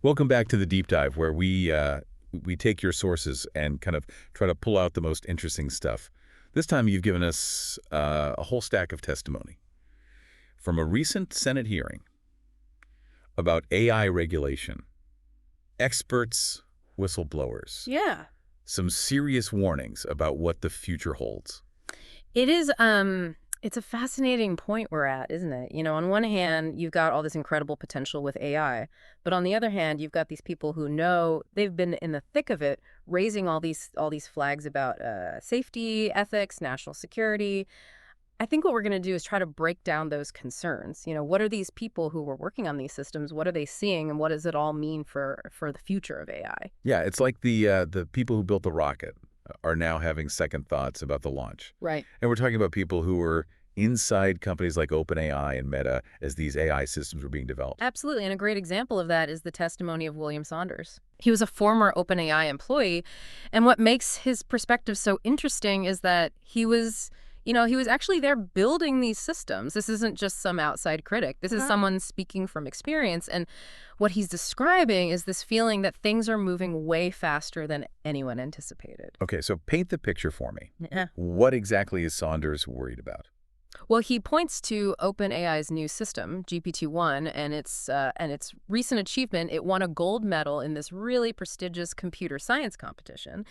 Welcome back to the deep dive where we take your sources and kind of try to pull out the most interesting stuff. This time you've given us a whole stack of testimony from a recent Senate hearing about AI regulation, experts, whistleblowers, Yeah. some serious warnings about what the future holds. It is it's a fascinating point we're at, isn't it? On one hand, you've got all this incredible potential with AI, but on the other hand, you've got these people who know they've been in the thick of it, raising all these flags about safety, ethics, national security. I think what we're going to do is try to break down those concerns. What are these people who were working on these systems? What are they seeing, and what does it all mean for the future of AI? Yeah, it's like the people who built the rocket are now having second thoughts about the launch. Right. And we're talking about people who were inside companies like OpenAI and Meta as these AI systems were being developed. Absolutely. And a great example of that is the testimony of William Saunders. He was a former OpenAI employee. And what makes his perspective so interesting is that he was actually there building these systems. This isn't just some outside critic. This is someone speaking from experience. And what he's describing is this feeling that things are moving way faster than anyone anticipated. Okay, so paint the picture for me. Yeah. What exactly is Saunders worried about? Well, he points to OpenAI's new system, GPT-1, and its recent achievement. It won a gold medal in this really prestigious computer science competition.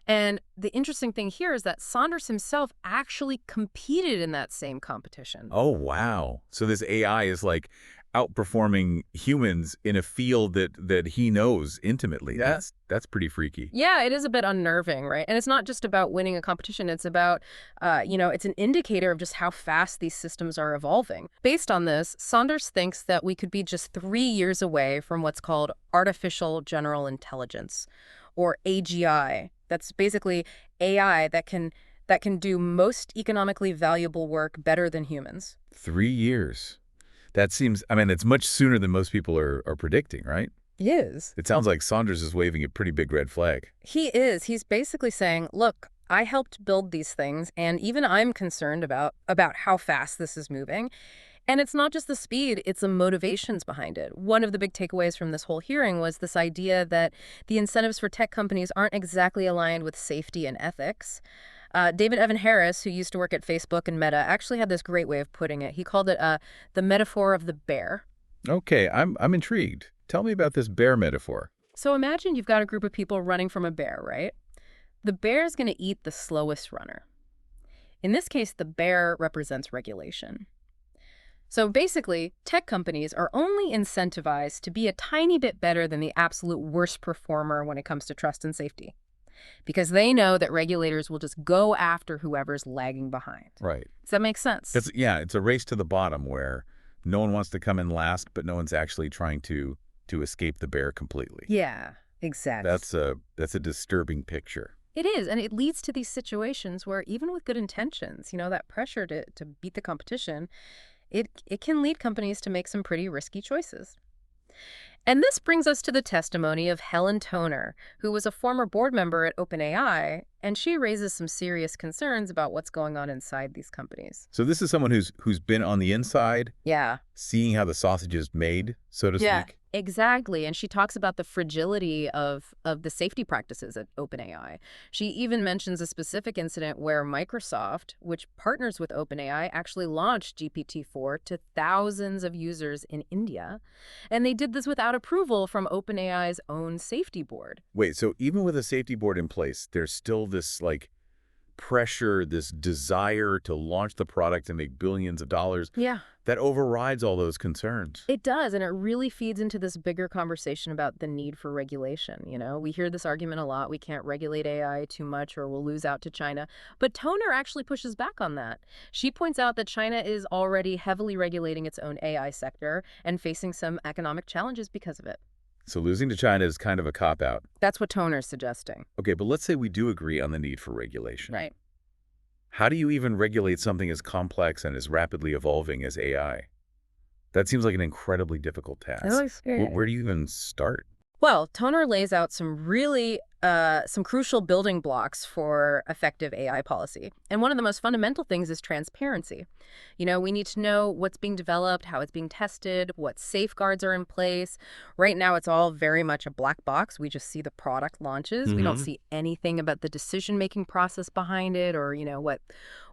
And the interesting thing here is that Saunders himself actually competed in that same competition. Oh, wow. So this AI is like outperforming humans in a field that he knows intimately. Yeah. That's pretty freaky. Yeah, it is a bit unnerving, right? And it's not just about winning a competition. It's about, it's an indicator of just how fast these systems are evolving. Based on this, Saunders thinks that we could be just 3 years away from what's called artificial general intelligence, or AGI. That's basically AI that can do most economically valuable work better than humans. 3 years. That seems, I mean, it's much sooner than most people are predicting, right? He is. It sounds like Saunders is waving a pretty big red flag. He is. He's basically saying, look, I helped build these things, and even I'm concerned about how fast this is moving. And it's not just the speed, it's the motivations behind it. One of the big takeaways from this whole hearing was this idea that the incentives for tech companies aren't exactly aligned with safety and ethics. David Evan Harris, who used to work at Facebook and Meta, actually had this great way of putting it. He called it the metaphor of the bear. Okay, I'm intrigued. Tell me about this bear metaphor. So imagine you've got a group of people running from a bear, right? The bear is going to eat the slowest runner. In this case, the bear represents regulation. So basically, tech companies are only incentivized to be a tiny bit better than the absolute worst performer when it comes to trust and safety, because they know that regulators will just go after whoever's lagging behind. Right. Does that make sense? It's a race to the bottom where no one wants to come in last, but no one's actually trying to escape the bear completely. Yeah, exactly. That's a disturbing picture. It is, and it leads to these situations where even with good intentions, that pressure to beat the competition, it can lead companies to make some pretty risky choices. And this brings us to the testimony of Helen Toner, who was a former board member at OpenAI, and she raises some serious concerns about what's going on inside these companies. So this is someone who's been on the inside, Yeah. seeing how the sausage is made, so to speak. Exactly. And she talks about the fragility of the safety practices at OpenAI. She even mentions a specific incident where Microsoft, which partners with OpenAI, actually launched GPT-4 to thousands of users in India. And they did this without approval from OpenAI's own safety board. Wait, so even with a safety board in place, there's still this pressure, this desire to launch the product and make billions of dollars Yeah. that overrides all those concerns. It does, and it really feeds into this bigger conversation about the need for regulation. We hear this argument a lot. We can't regulate AI too much or we'll lose out to China. But Toner actually pushes back on that. She points out that China is already heavily regulating its own AI sector and facing some economic challenges because of it. So losing to China is kind of a cop-out. That's what Toner's suggesting. Okay, but let's say we do agree on the need for regulation. Right. How do you even regulate something as complex and as rapidly evolving as AI? That seems like an incredibly difficult task. Where do you even start? Well, Toner lays out some crucial building blocks for effective AI policy. And one of the most fundamental things is transparency. We need to know what's being developed, how it's being tested, what safeguards are in place. Right now, it's all very much a black box. We just see the product launches. We don't see anything about the decision-making process behind it, or,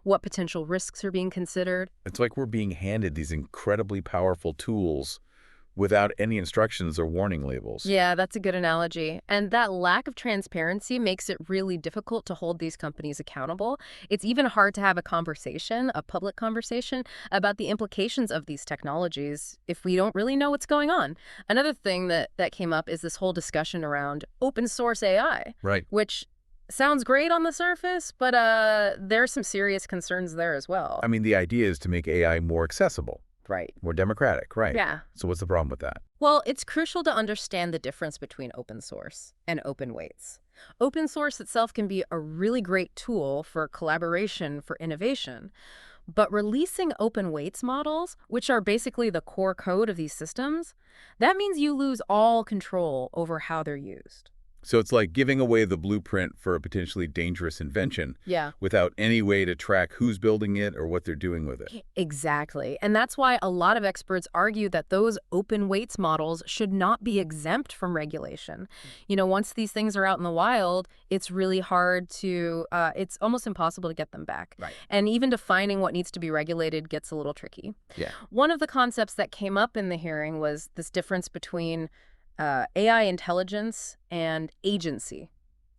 what potential risks are being considered. It's like we're being handed these incredibly powerful tools without any instructions or warning labels. Yeah, that's a good analogy. And that lack of transparency makes it really difficult to hold these companies accountable. It's even hard to have a public conversation, about the implications of these technologies if we don't really know what's going on. Another thing that came up is this whole discussion around open source AI, Right. which sounds great on the surface, but there's some serious concerns there as well. I mean, the idea is to make AI more accessible, Right. more democratic, right? Yeah. So what's the problem with that? Well, it's crucial to understand the difference between open source and open weights. Open source itself can be a really great tool for collaboration, for innovation, but releasing open weights models, which are basically the core code of these systems, that means you lose all control over how they're used. So it's like giving away the blueprint for a potentially dangerous invention Yeah. without any way to track who's building it or what they're doing with it. Exactly. And that's why a lot of experts argue that those open weights models should not be exempt from regulation. Once these things are out in the wild, it's really hard it's almost impossible to get them back. Right. And even defining what needs to be regulated gets a little tricky. Yeah. One of the concepts that came up in the hearing was this difference between AI intelligence and agency.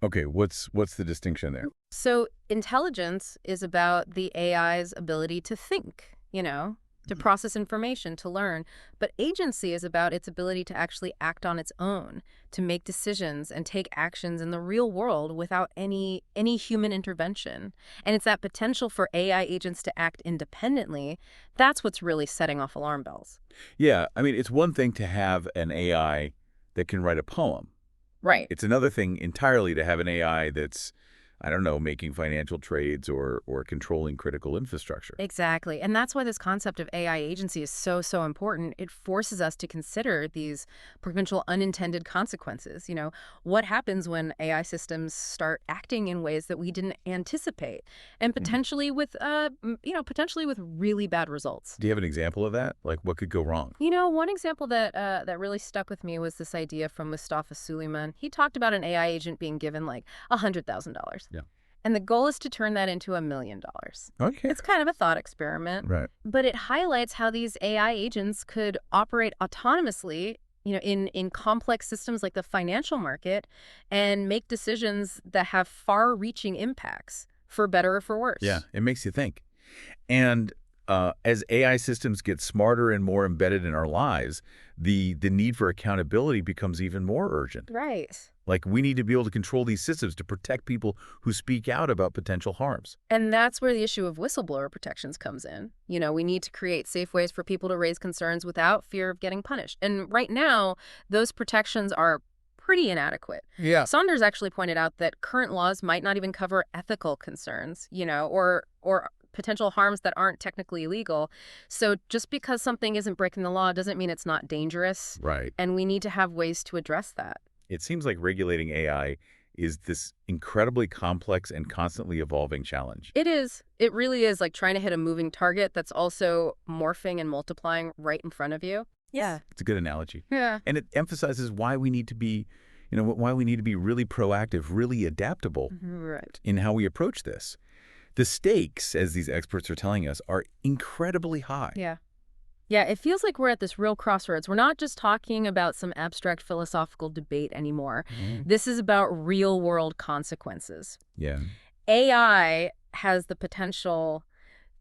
Okay, what's the distinction there? So intelligence is about the AI's ability to think, to process information, to learn. But agency is about its ability to actually act on its own, to make decisions and take actions in the real world without any human intervention. And it's that potential for AI agents to act independently that's what's really setting off alarm bells. Yeah, I mean, it's one thing to have an AI that can write a poem. Right. It's another thing entirely to have an AI that's, I don't know, making financial trades or controlling critical infrastructure. Exactly. And that's why this concept of AI agency is so, so important. It forces us to consider these potential unintended consequences. What happens when AI systems start acting in ways that we didn't anticipate and potentially with really bad results. Do you have an example of that? Like, what could go wrong? One example that really stuck with me was this idea from Mustafa Suleyman. He talked about an AI agent being given like $100,000. Yeah. And the goal is to turn that into $1 million. Okay. It's kind of a thought experiment. Right. But it highlights how these AI agents could operate autonomously, in complex systems like the financial market and make decisions that have far-reaching impacts, for better or for worse. Yeah, it makes you think. And as AI systems get smarter and more embedded in our lives, the need for accountability becomes even more urgent. Right. Like, we need to be able to control these systems to protect people who speak out about potential harms. And that's where the issue of whistleblower protections comes in. We need to create safe ways for people to raise concerns without fear of getting punished. And right now, those protections are pretty inadequate. Yeah. Saunders actually pointed out that current laws might not even cover ethical concerns, or potential harms that aren't technically illegal. So just because something isn't breaking the law doesn't mean it's not dangerous. Right. And we need to have ways to address that. It seems like regulating AI is this incredibly complex and constantly evolving challenge. It is. It really is like trying to hit a moving target that's also morphing and multiplying right in front of you. Yeah. It's a good analogy. Yeah. And it emphasizes why we need to be, why we need to be really proactive, really adaptable Right. in how we approach this. The stakes, as these experts are telling us, are incredibly high. Yeah. Yeah, it feels like we're at this real crossroads. We're not just talking about some abstract philosophical debate anymore. This is about real-world consequences. Yeah. AI has the potential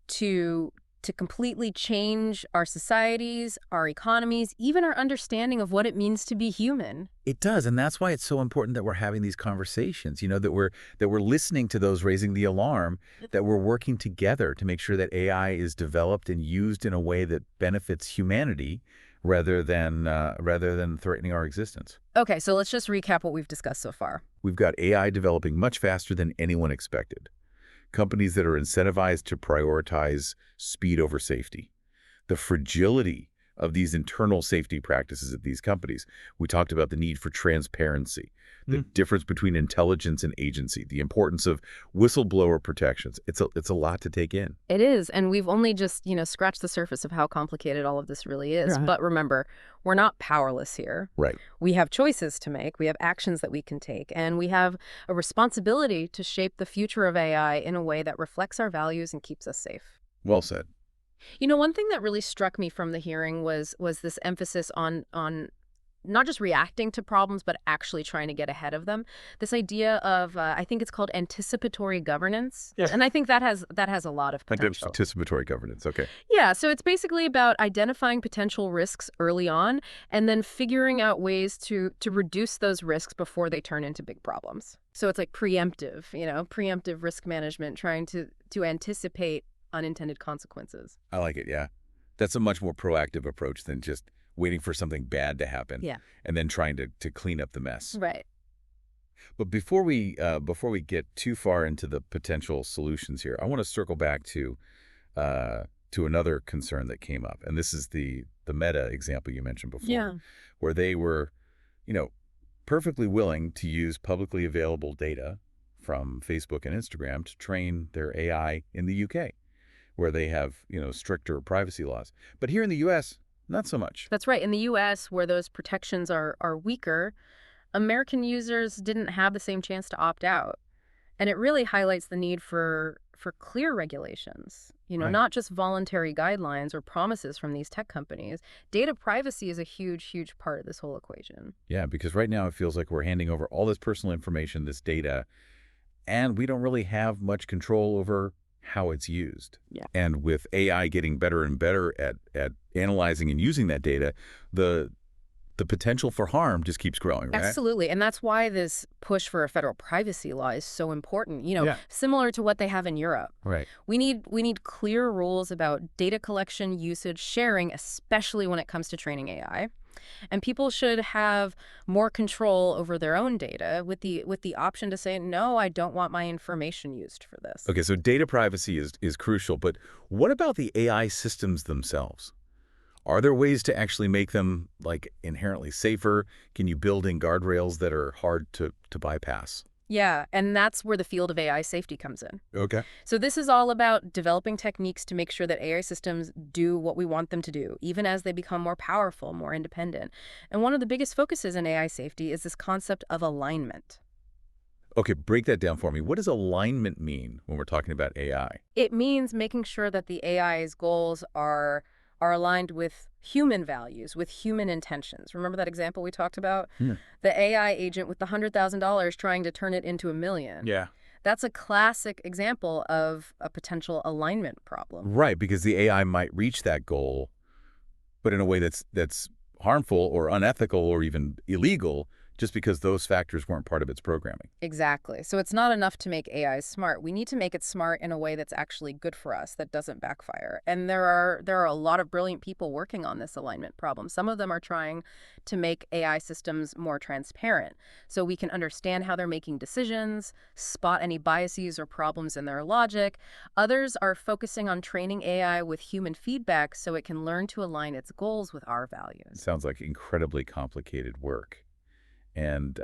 to completely change our societies, our economies, even our understanding of what it means to be human. It does, and that's why it's so important that we're having these conversations, that we're listening to those raising the alarm, that we're working together to make sure that AI is developed and used in a way that benefits humanity rather than threatening our existence. Okay, so let's just recap what we've discussed so far. We've got AI developing much faster than anyone expected. Companies that are incentivized to prioritize speed over safety. The fragility of these internal safety practices at these companies. We talked about the need for transparency, the difference between intelligence and agency, the importance of whistleblower protections. It's a lot to take in. It is, and we've only just, scratched the surface of how complicated all of this really is. Right. But remember, we're not powerless here. Right. We have choices to make, we have actions that we can take, and we have a responsibility to shape the future of AI in a way that reflects our values and keeps us safe. Well said. One thing that really struck me from the hearing was this emphasis on not just reacting to problems, but actually trying to get ahead of them. This idea of, I think it's called anticipatory governance. Yeah. And I think that has a lot of potential. Anticipatory governance. Okay. Yeah, so it's basically about identifying potential risks early on and then figuring out ways to reduce those risks before they turn into big problems. So it's like preemptive, preemptive risk management, trying to anticipate unintended consequences. I like it. Yeah. That's a much more proactive approach than just waiting for something bad to happen Yeah. and then trying to clean up the mess. Right. But before we get too far into the potential solutions here, I want to circle back to another concern that came up, and this is the Meta example you mentioned before, Yeah. where they were, perfectly willing to use publicly available data from Facebook and Instagram to train their AI in the UK, where they have stricter privacy laws. But here in the U.S., not so much. That's right. In the U.S., where those protections are weaker, American users didn't have the same chance to opt out. And it really highlights the need for clear regulations, Right. not just voluntary guidelines or promises from these tech companies. Data privacy is a huge, huge part of this whole equation. Yeah, because right now it feels like we're handing over all this personal information, this data, and we don't really have much control over how it's used. Yeah. And with AI getting better and better at analyzing and using that data, the potential for harm just keeps growing, right? Absolutely. And that's why this push for a federal privacy law is so important, Yeah. similar to what they have in Europe. Right. We need clear rules about data collection, usage, sharing, especially when it comes to training AI. And people should have more control over their own data with the option to say, no, I don't want my information used for this. Okay, so data privacy is crucial, but what about the AI systems themselves? Are there ways to actually make them inherently safer? Can you build in guardrails that are hard to bypass? Yeah, and that's where the field of AI safety comes in. Okay. So this is all about developing techniques to make sure that AI systems do what we want them to do, even as they become more powerful, more independent. And one of the biggest focuses in AI safety is this concept of alignment. Okay, break that down for me. What does alignment mean when we're talking about AI? It means making sure that the AI's goals are aligned with human values, with human intentions. Remember that example we talked about? Yeah. The AI agent with the $100,000 trying to turn it into $1 million. Yeah. That's a classic example of a potential alignment problem. Right, because the AI might reach that goal, but in a way that's harmful or unethical or even illegal, just because those factors weren't part of its programming. Exactly. So it's not enough to make AI smart. We need to make it smart in a way that's actually good for us, that doesn't backfire. And there are a lot of brilliant people working on this alignment problem. Some of them are trying to make AI systems more transparent so we can understand how they're making decisions, spot any biases or problems in their logic. Others are focusing on training AI with human feedback so it can learn to align its goals with our It values. sounds like incredibly complicated work. And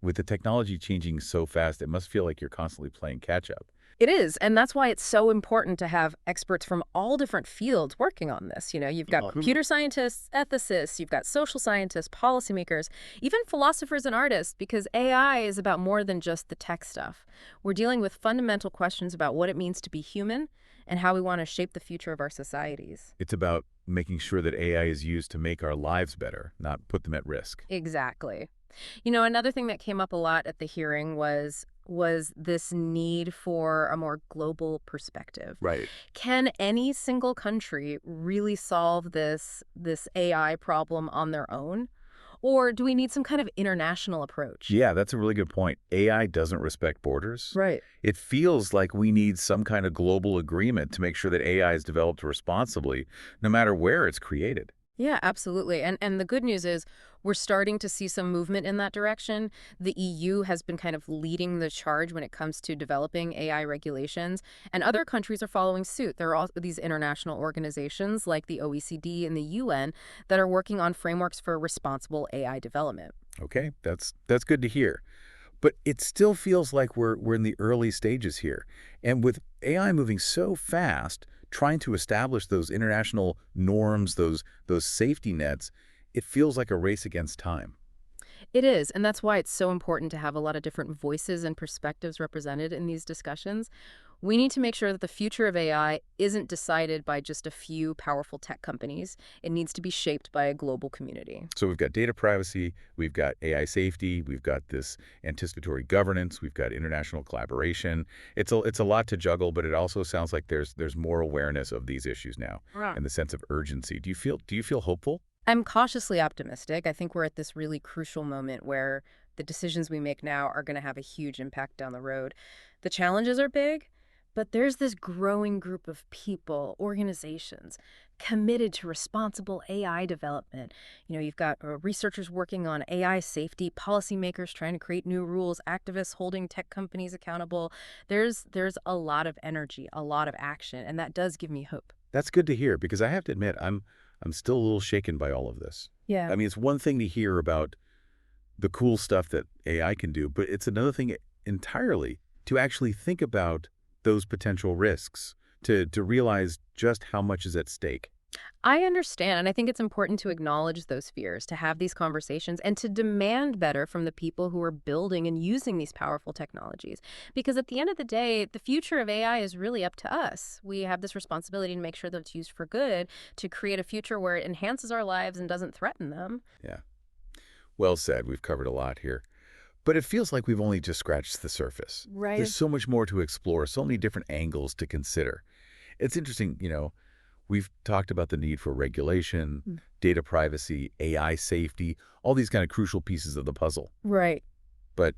with the technology changing so fast, it must feel like you're constantly playing catch up. It is, and that's why it's so important to have experts from all different fields working on this. You've got computer scientists, ethicists, you've got social scientists, policymakers, even philosophers and artists, because AI is about more than just the tech stuff. We're dealing with fundamental questions about what it means to be human and how we want to shape the future of our societies. It's about making sure that AI is used to make our lives better, not put them at risk. Exactly. Another thing that came up a lot at the hearing was this need for a more global perspective. Right. Can any single country really solve this AI problem on their own? Or do we need some kind of international approach? Yeah, that's a really good point. AI doesn't respect borders. Right. It feels like we need some kind of global agreement to make sure that AI is developed responsibly, no matter where it's created. Yeah, absolutely. And the good news is We're starting to see some movement in that direction. The EU has been kind of leading the charge when it comes to developing AI regulations, and other countries are following suit. There are also these international organizations like the OECD and the UN that are working on frameworks for responsible AI development. Okay, that's good to hear. But it still feels like we're in the early stages here. And with AI moving so fast, trying to establish those international norms, those safety nets, it feels like a race against time. It is, and that's why it's so important to have a lot of different voices and perspectives represented in these discussions. We need to make sure that the future of AI isn't decided by just a few powerful tech companies. It needs to be shaped by a global community. So we've got data privacy, we've got AI safety, we've got this anticipatory governance, we've got international collaboration. It's a lot to juggle, but it also sounds like there's more awareness of these issues now Right. and the sense of urgency. Do you feel hopeful? I'm cautiously optimistic. I think we're at this really crucial moment where the decisions we make now are going to have a huge impact down the road. The challenges are big, but there's this growing group of people, organizations, committed to responsible AI development. You've got researchers working on AI safety, policymakers trying to create new rules, activists holding tech companies accountable. There's a lot of energy, a lot of action, and that does give me hope. That's good to hear because I have to admit I'm still a little shaken by all of this. Yeah. I mean, it's one thing to hear about the cool stuff that AI can do, but it's another thing entirely to actually think about those potential risks, to realize just how much is at stake. I understand, and I think it's important to acknowledge those fears, to have these conversations, and to demand better from the people who are building and using these powerful technologies. Because at the end of the day, the future of AI is really up to us. We have this responsibility to make sure that it's used for good, to create a future where it enhances our lives and doesn't threaten them. Yeah. Well said. We've covered a lot here. But it feels like we've only just scratched the surface. Right. There's so much more to explore, so many different angles to consider. It's interesting, we've talked about the need for regulation, data privacy, AI safety, all these kind of crucial pieces of the puzzle. Right. But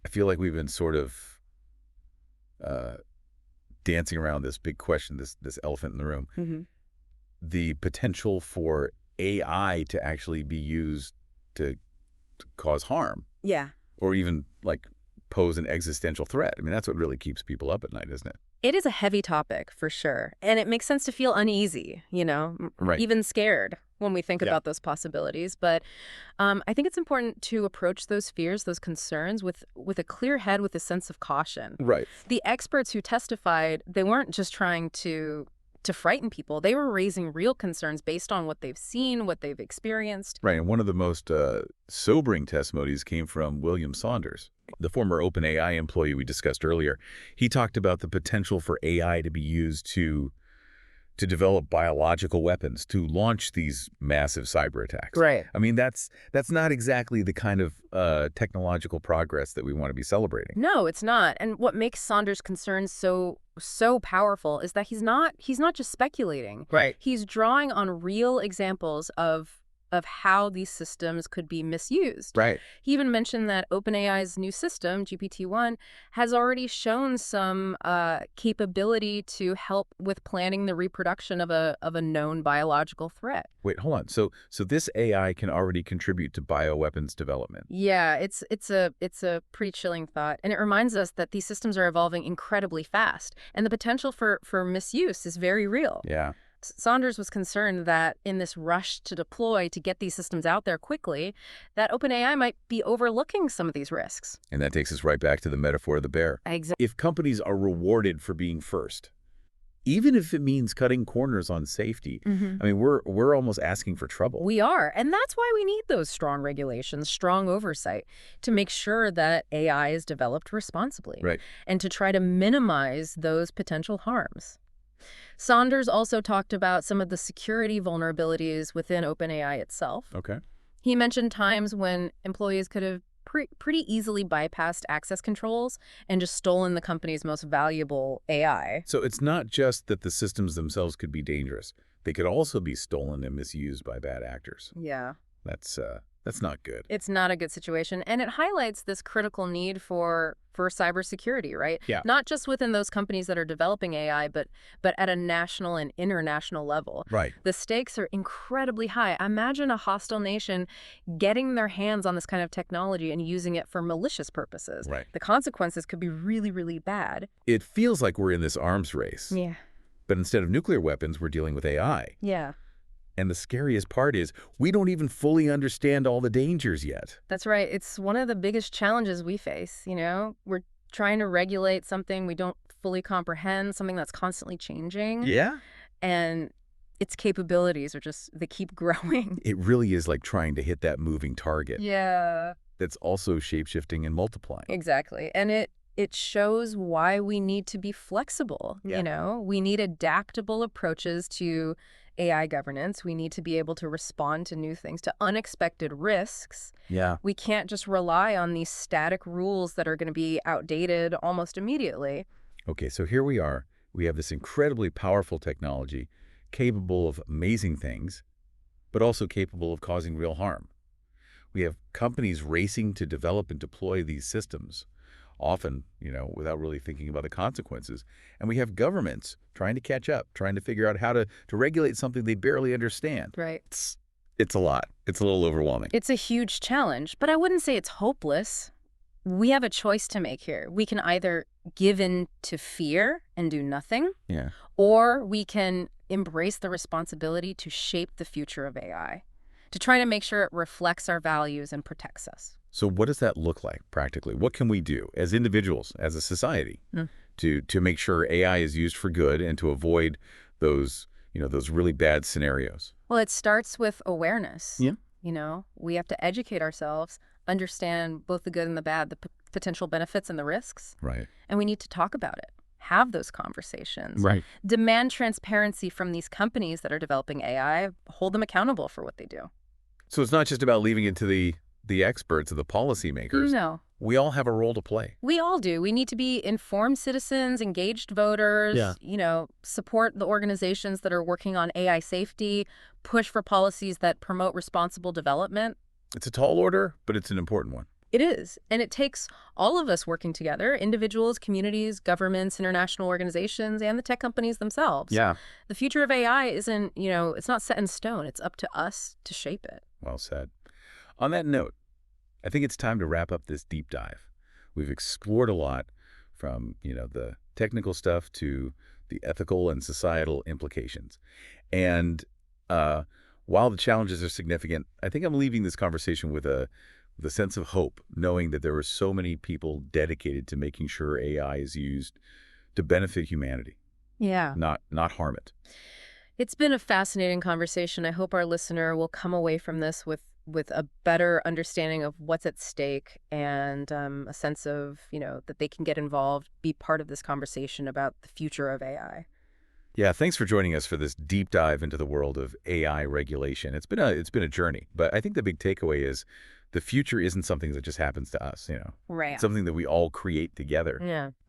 I feel like we've been sort of uh, dancing around this big question, this elephant in the room. Hmm. The potential for AI to actually be used to cause harm Yeah. or even like pose an existential threat. I mean, that's what really keeps people up at night, isn't it? It is a heavy topic, for sure. And it makes sense to feel uneasy, Right. even scared when we think Yeah. about those possibilities. But I think it's important to approach those fears, those concerns with a clear head, with a sense of caution. Right. The experts who testified, they weren't just trying to frighten people. They were raising real concerns based on what they've seen, what they've experienced. Right. And one of the most sobering testimonies came from William Saunders, the former OpenAI employee we discussed earlier. He talked about the potential for AI to be used to develop biological weapons, to launch these massive cyber attacks. Right. I mean, that's not exactly the kind of technological progress that we want to be celebrating. No, it's not. And what makes Saunders' concerns so powerful is that he's not just speculating. Right. He's drawing on real examples of how these systems could be misused. Right. He even mentioned that OpenAI's new system, GPT-1, has already shown some capability to help with planning the reproduction of a known biological threat. Wait, hold on. So this AI can already contribute to bioweapons development. Yeah, it's a pretty chilling thought, and it reminds us that these systems are evolving incredibly fast, and the potential for misuse is very real. Yeah. Saunders was concerned that in this rush to deploy to get these systems out there quickly, that OpenAI might be overlooking some of these risks. And that takes us right back to the metaphor of the bear. Exactly. If companies are rewarded for being first, even if it means cutting corners on safety, I mean, we're almost asking for trouble. We are, and that's why we need those strong regulations, strong oversight, to make sure that AI is developed responsibly. Right. And to try to minimize those potential harms. Saunders also talked about some of the security vulnerabilities within OpenAI itself. Okay. He mentioned times when employees could have pretty easily bypassed access controls and just stolen the company's most valuable AI. So it's not just that the systems themselves could be dangerous. They could also be stolen and misused by bad actors. Yeah. That's That's not good. It's not a good situation, and it highlights this critical need for cybersecurity, right? Yeah. Not just within those companies that are developing AI, but at a national and international level. Right. The stakes are incredibly high. Imagine a hostile nation getting their hands on this kind of technology and using it for malicious purposes. Right. The consequences could be really, really bad. It feels like we're in this arms race. Yeah. But instead of nuclear weapons, we're dealing with AI. Yeah. And the scariest part is we don't even fully understand all the dangers yet. That's right. It's one of the biggest challenges we face, We're trying to regulate something we don't fully comprehend, something that's constantly changing. Yeah? And its capabilities they keep growing. It really is like trying to hit that moving target Yeah. that's also shape-shifting and multiplying. Exactly. And it shows why we need to be flexible, We need adaptable approaches to AI governance. We need to be able to respond to new things, to unexpected risks. Yeah. We can't just rely on these static rules that are going to be outdated almost immediately. Okay, so here we are. We have this incredibly powerful technology capable of amazing things, but also capable of causing real harm. We have companies racing to develop and deploy these systems, often, without really thinking about the consequences. And we have governments trying to catch up, trying to figure out how to regulate something they barely understand. Right. It's a lot. It's a little overwhelming. It's a huge challenge, but I wouldn't say it's hopeless. We have a choice to make here. We can either give in to fear and do nothing, Yeah. or we can embrace the responsibility to shape the future of AI, to try to make sure it reflects our values and protects us. So what does that look like practically? What can we do as individuals, as a society, to make sure AI is used for good and to avoid those really bad scenarios? Well, it starts with awareness. Yeah. We have to educate ourselves, understand both the good and the bad, the potential benefits and the risks. Right. And we need to talk about it, have those conversations. Right. Demand transparency from these companies that are developing AI, hold them accountable for what they do. So it's not just about leaving it to the experts or the policymakers. No. We all have a role to play. We all do. We need to be informed citizens, engaged voters, support the organizations that are working on AI safety, push for policies that promote responsible development. It's a tall order, but it's an important one. It is. And it takes all of us working together, individuals, communities, governments, international organizations, and the tech companies themselves. Yeah. The future of AI isn't, it's not set in stone. It's up to us to shape it. Well said. On that note, I think it's time to wrap up this deep dive. We've explored a lot from, the technical stuff to the ethical and societal implications. And while the challenges are significant, I think I'm leaving this conversation with a sense of hope, knowing that there are so many people dedicated to making sure AI is used to benefit humanity. Yeah. Not harm it. It's been a fascinating conversation. I hope our listener will come away from this with a better understanding of what's at stake and a sense of, that they can get involved, be part of this conversation about the future of AI. Yeah, thanks for joining us for this deep dive into the world of AI regulation. It's been a journey, but I think the big takeaway is the future isn't something that just happens to us, Right. It's something that we all create together. Yeah.